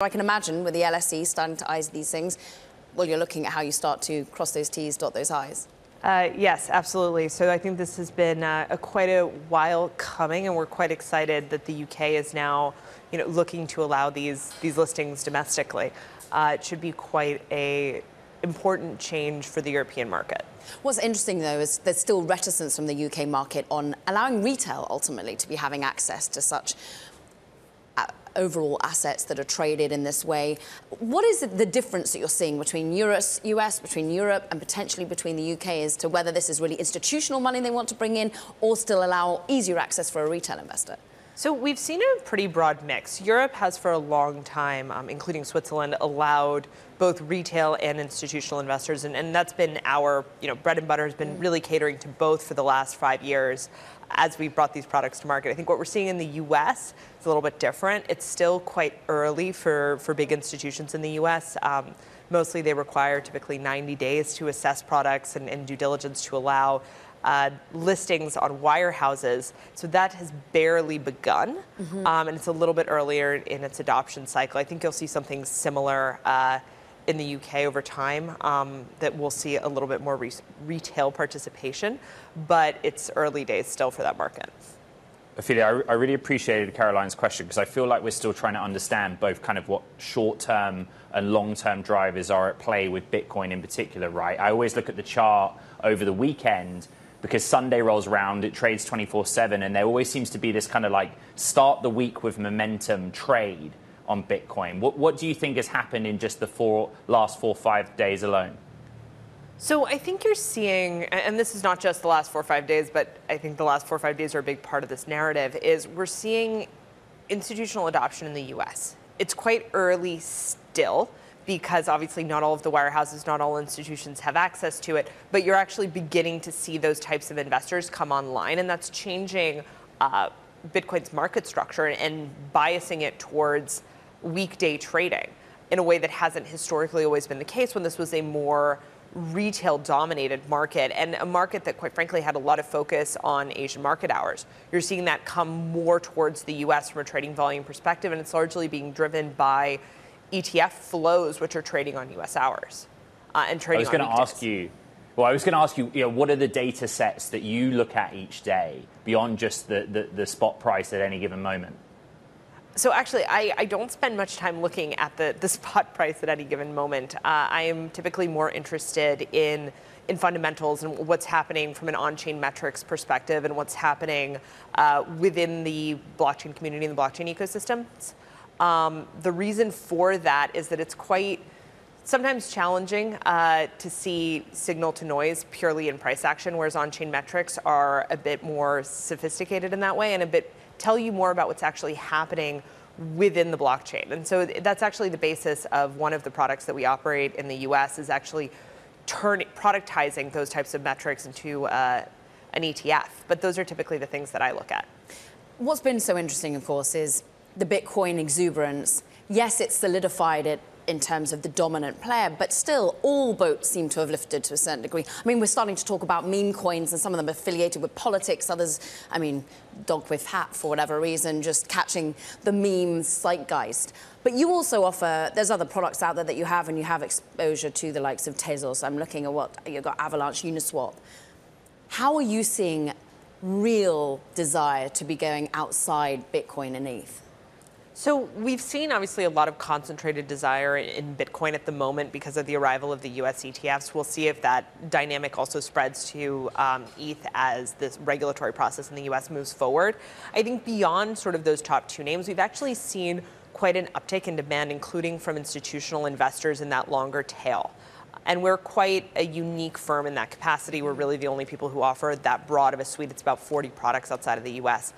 I can imagine with the LSE starting to eyes these things, well, you're looking at how you start to cross those T's, dot those I's. Yes, absolutely. So I think this has been quite a while coming, and we're quite excited that the UK is now, looking to allow these listings domestically. It should be quite a important change for the European market. What's interesting, though, is there's still reticence from the UK market on allowing retail ultimately to be having access to such overall assets that are traded in this way. What is the difference that you're seeing between US, between Europe, and potentially between the UK as to whether this is really institutional money they want to bring in or still allow easier access for a retail investor? So we've seen a pretty broad mix. Europe has for a long time, including Switzerland, allowed both retail and institutional investors, and that's been our, bread and butter has been really catering to both for the last 5 years as we've brought these products to market. I think what we're seeing in the US is a little bit different. It's still quite early for big institutions in the US. Mostly they require typically 90 days to assess products and due diligence to allow listings on wirehouses. So that has barely begun, and it's a little bit earlier in its adoption cycle. I think you'll see something similar in the UK over time, that we'll see a little bit more retail participation, but it's early days still for that market. Ophelia, I really appreciated Caroline's question because I feel like we're still trying to understand both kind of what short-term and long-term drivers are at play with Bitcoin in particular, right? I always look at the chart over the weekend because Sunday rolls around, it trades 24/7, and there always seems to be this kind of like start the week with momentum trade on Bitcoin. What do you think has happened in just the last 4 or 5 days alone? So I think you're seeing, and this is not just the last 4 or 5 days, but I think the last 4 or 5 days are a big part of this narrative, is we're seeing institutional adoption in the US. It's quite early still, because obviously not all of the wirehouses, not all institutions have access to it, but you're actually beginning to see those types of investors come online, and that's changing Bitcoin's market structure and biasing it towards weekday trading in a way that hasn't historically always been the case when this was a more retail-dominated market, and a market that, quite frankly, had a lot of focus on Asian market hours. You're seeing that come more towards the US from a trading volume perspective, and it's largely being driven by ETF flows, which are trading on US hours and trading on weekdays. I was going to ask you, what are the data sets that you look at each day beyond just the spot price at any given moment? So actually, I don't spend much time looking at the spot price at any given moment. I am typically more interested in fundamentals and what's happening from an on-chain metrics perspective and what's happening within the blockchain community and the blockchain ecosystems. The reason for that is that it's quite sometimes challenging to see signal to noise purely in price action, whereas on-chain metrics are a bit more sophisticated in that way and tell you more about what's actually happening within the blockchain. And so that's actually the basis of one of the products that we operate in the US, is actually productizing those types of metrics into an ETF. But those are typically the things that I look at. What's been so interesting, of course, is the Bitcoin exuberance. Yes, it's solidified it in terms of the dominant player, but still all boats seem to have lifted to a certain degree. I mean, we're starting to talk about meme coins, and some of them are affiliated with politics, others, dog with hat for whatever reason, just catching the meme zeitgeist. But you also offer, there's other products out there that you have, and you have exposure to the likes of Tezos. I'm looking at what you've got, Avalanche, Uniswap. How are you seeing real desire to be going outside Bitcoin and ETH? So we've seen, obviously, a lot of concentrated desire in Bitcoin at the moment because of the arrival of the US ETFs. We'll see if that dynamic also spreads to ETH as this regulatory process in the US moves forward. I think beyond sort of those top two names, we've actually seen quite an uptick in demand, including from institutional investors in that longer tail. And we're quite a unique firm in that capacity. We're really the only people who offer that broad of a suite. It's about 40 products outside of the US.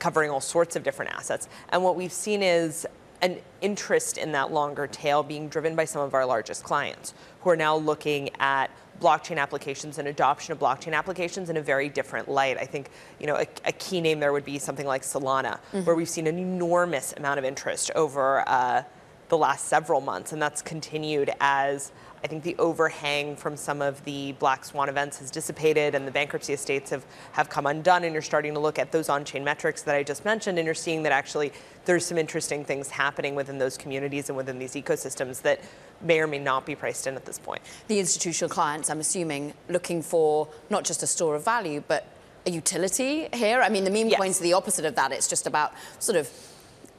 Covering all sorts of different assets. And what we've seen is an interest in that longer tail being driven by some of our largest clients who are now looking at blockchain applications and adoption of blockchain applications in a very different light. I think, a key name there would be something like Solana, where we've seen an enormous amount of interest over the last several months, and that's continued as I think the overhang from some of the black swan events has dissipated and the bankruptcy estates have come undone, and you're starting to look at those on-chain metrics that I just mentioned, and you're seeing that actually there's some interesting things happening within those communities and within these ecosystems that may or may not be priced in at this point. The institutional clients, I'm assuming, looking for not just a store of value, but a utility here. I mean, the meme coins are the opposite of that. It's just about sort of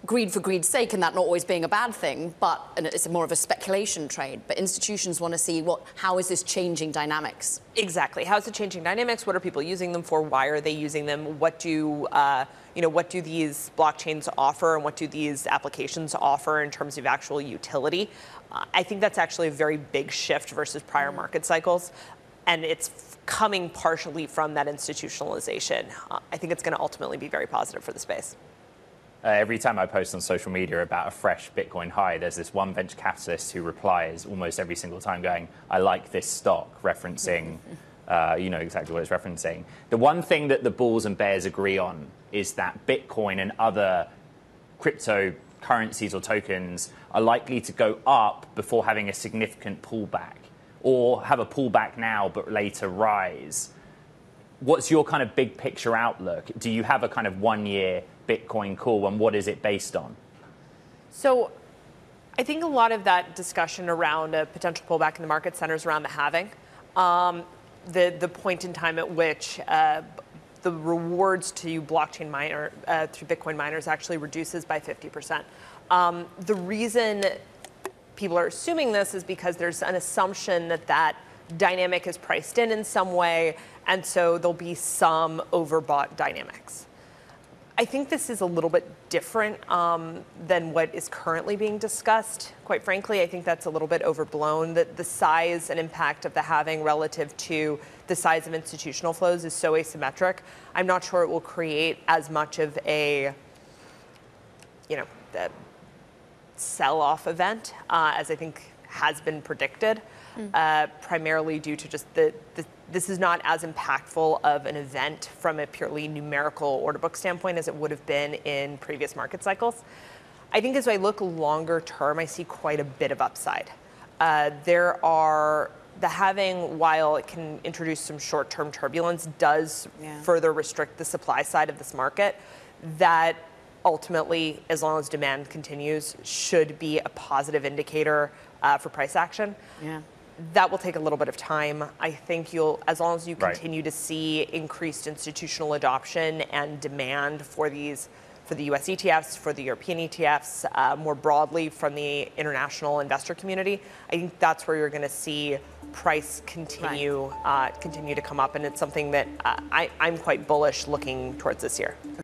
greed for greed's sake, and that not always being a bad thing, and it's more of a speculation trade. But institutions want to see how is this changing dynamics? Exactly. How is it changing dynamics? What are people using them for? Why are they using them? What do what do these blockchains offer, and what do these applications offer in terms of actual utility? I think that's actually a very big shift versus prior market cycles, and it's coming partially from that institutionalization. I think it's going to ultimately be very positive for the space. Every time I post on social media about a fresh Bitcoin high, there's this one venture capitalist who replies almost every single time going, "I like this stock," referencing, you know exactly what it's referencing. The one thing that the bulls and bears agree on is that Bitcoin and other cryptocurrencies or tokens are likely to go up before having a significant pullback, or have a pullback now but later rise. What's your kind of big picture outlook? Do you have a kind of 1 year Bitcoin call, and what is it based on? So I think a lot of that discussion around a potential pullback in the market centers around the halving, the point in time at which the rewards to blockchain miner through Bitcoin miners actually reduces by 50%. The reason people are assuming this is because there's an assumption that that dynamic is priced in some way, and so there'll be some overbought dynamics. I think this is a little bit different than what is currently being discussed. Quite frankly, I think that's a little bit overblown. The size and impact of the halving relative to the size of institutional flows is so asymmetric. I'm not sure it will create as much of a, sell-off event as I think has been predicted, primarily due to just this is not as impactful of an event from a purely numerical order book standpoint as it would have been in previous market cycles. I think as I look longer term, I see quite a bit of upside. The halving, while it can introduce some short-term turbulence, does further restrict the supply side of this market. That ultimately, as long as demand continues, should be a positive indicator for price action. Yeah. That will take a little bit of time. I think as long as you continue to see increased institutional adoption and demand for the US ETFs, for the European ETFs, more broadly from the international investor community, I think that's where you're going to see price continue to come up, and it's something that I'm quite bullish looking towards this year.